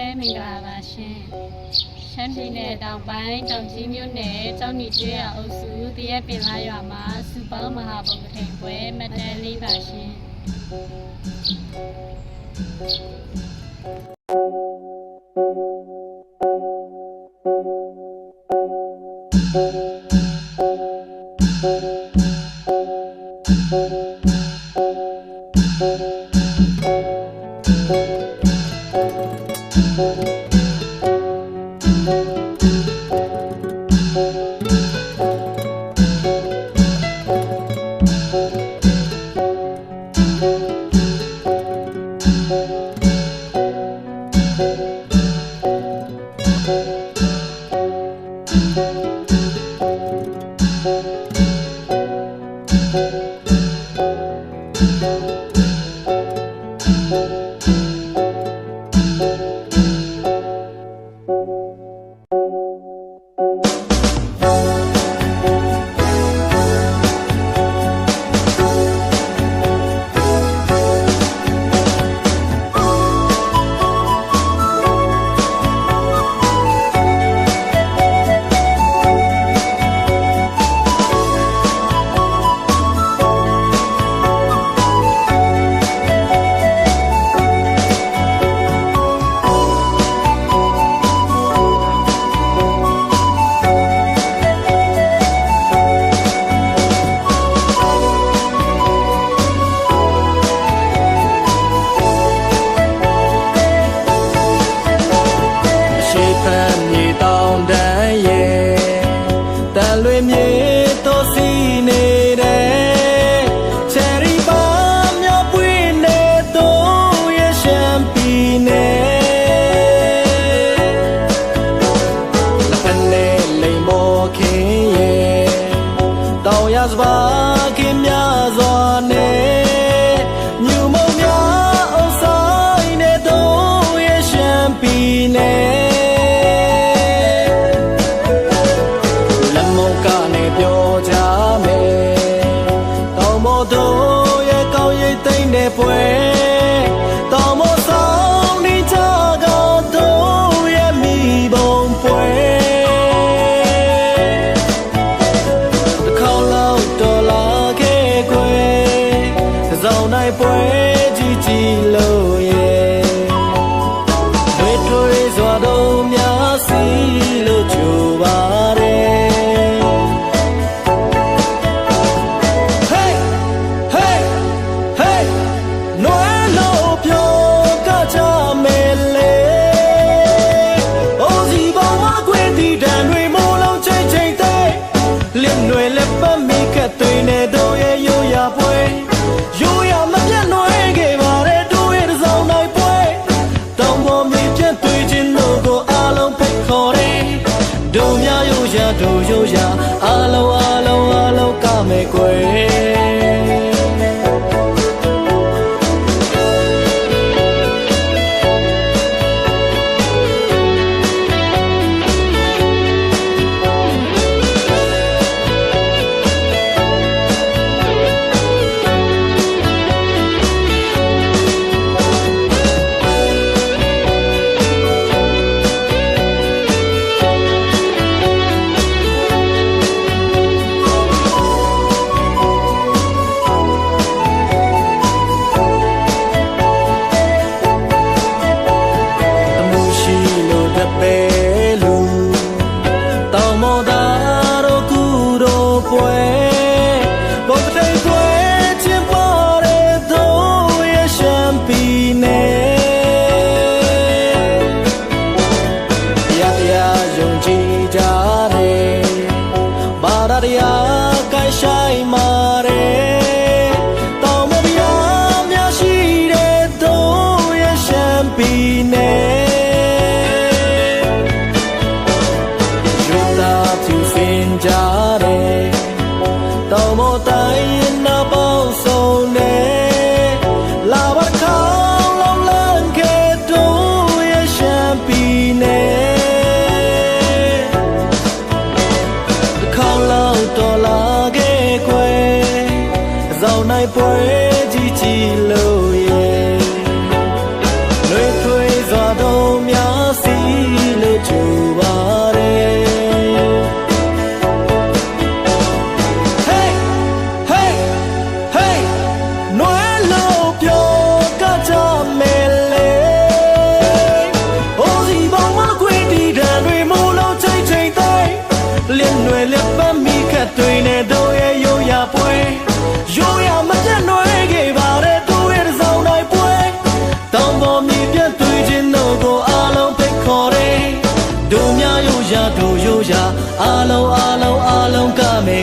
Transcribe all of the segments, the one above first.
မင်္ဂလာပါရှင်ရှမ်းပြည်နယ်တောင်ပိုင်းတောင်ကြီးမြို့နယ်ကျောင်းနီကျွေးအုပ်စုတရက်ပင်လာရွာမှာစုပေါင်းမဟာဗုဒ္ဓထိန်ပွဲမတန်းလေးပါရှင်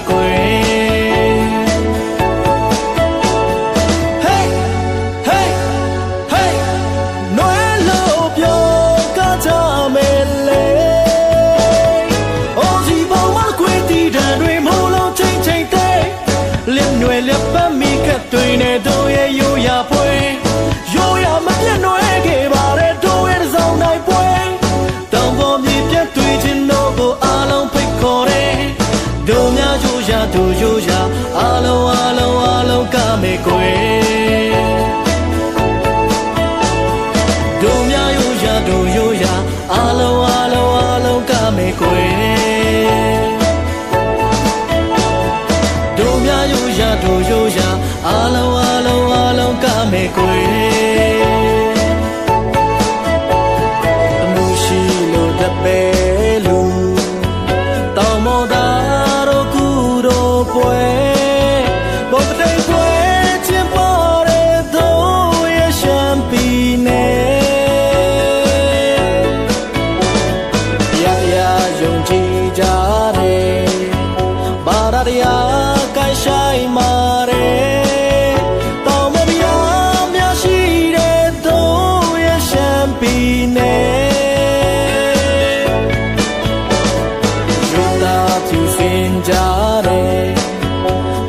ကွယ်လက်ပတ်မိခက်တွင်နဲ့တို့ရဲ့ရိုးရာပွဲရိုးရာမပြတ်နွယ်ခဲ့ပါတဲ့တို့ရဲ့ဆောင်နိုင်ပွဲတောင်ပေါ်မြေပြတ်တွေ့ခြင်းတို့ကိုအားလုံးဖိတ်ခေါ်တယ်တို့များရိုးရာတို့ရိုးရာအားလုံးကမယ်ကွယ်တို့များရိုးရာတို့ရိုးရာအားလုံးကမယ်ကွယ်တို့များရိုးရာတို့ရိုးရာအားလုံးကမယ်ကွယ်အမှုရှိလို့တပဲလူတောင်မော်သားတို့ကူတို့ပွဲဘုတ်တိတ်ပွဲချင်းပေါ်တဲ့တို့ရဲ့ရှမ်းပြည်နယ်ရရယုံကြည်ကြတယ်ဘာသာတရားကိုင်းဆိုင်မာတယ်တောင်မပြားများရှိတဲ့တို့ရဲ့ရှမ်းပြည်နယ်ရုပ်သားဖြူစင်ကြတယ်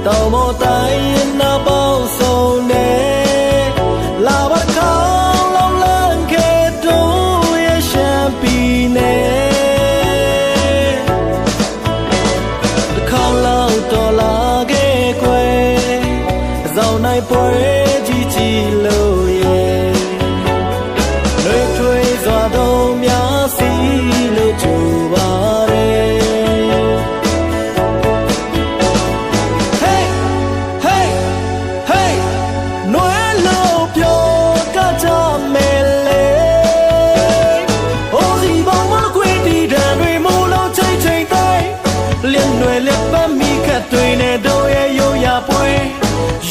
တောင်မတိုင်းနာပေါင်းစုံနဲ့လာပါကောင်းလုံးလန်းခဲ့တို့ရဲ့ရှမ်းပြည်နယ်ခေါင်းလောက်တော်လာခဲ့ကွယ်စောင်းနိုင်ပွဲကြီးလို့ရဲ့လွေထွေးစွာတော့များစီလို့ကြိုးပါတယ်နွယ်လို့ပြောကကြမယ်လေအိုးစီပေါင်းမခွေတီတံတွေမိုးလုံးချိန်တိုင်းလင်းနွယ်လက်ပတ်မိခတ်တွေနဲ့တို့ရဲ့ရိုးရာပွဲ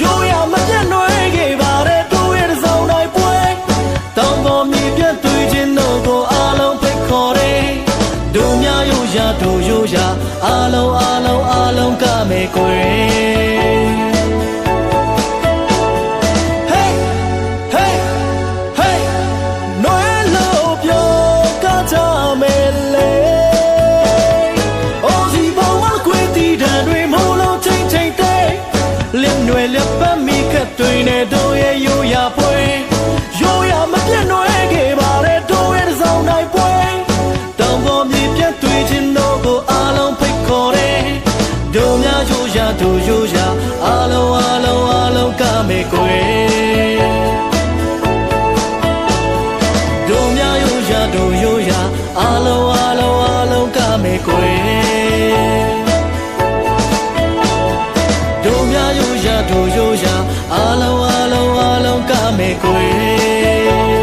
ရိုးရာမပြတ်နွယ်ခဲ့ပါတဲ့တို့ရဲ့ဆောင်တိုင်းပွဲတောင်ပေါ်မြေပြတ်တွေ့ခြင်းတို့ကိုအားလုံးဖိတ်ခေါ်တယ်တို့များရိုးရာတို့ရိုးရာအားလုံးကမယ်ကွယ်နွယ်လို့ပြောကကြမယ်လေအိုးစီပေါင်းမခွေတီတံတွေမိုးလုံးချိန်တိုင်းလင်းနွယ်လက်ပတ်မိခတ်တွေနဲ့တို့ရဲ့ရိုးရာပွဲရိုးရာမပြတ်နွယ်ခဲ့ပါတဲ့တို့ရဲ့ဆောင်တိုင်းပွဲတောင်ပေါ်မြေပြတ်တွေ့ခြင်းတို့ကိုအားလုံးဖိတ်ခေါ်တယ်တို့များရိုးရာတို့ရိုးရာအားလုံးကမယ်ကွယ်တို့များရိုးရာတို့ရိုးရာအားလုံးကမယ်ကွယ်တို့များရိုးရာတို့ရိုးရာအားလုံးကမယ်ကွယ်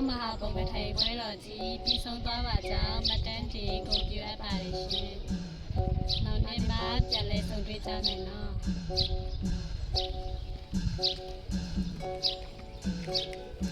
မဟာဘုံကထိုင်ပွဲတော်ကြီးပြီးဆုံးသွားပါကြောင်းမတန်းတီကုန်ပြအပ်ပါတယ်ရှင်။နောက်နေ့မှပြန်လည်ဆုံတွေ့ကြမယ်နော်။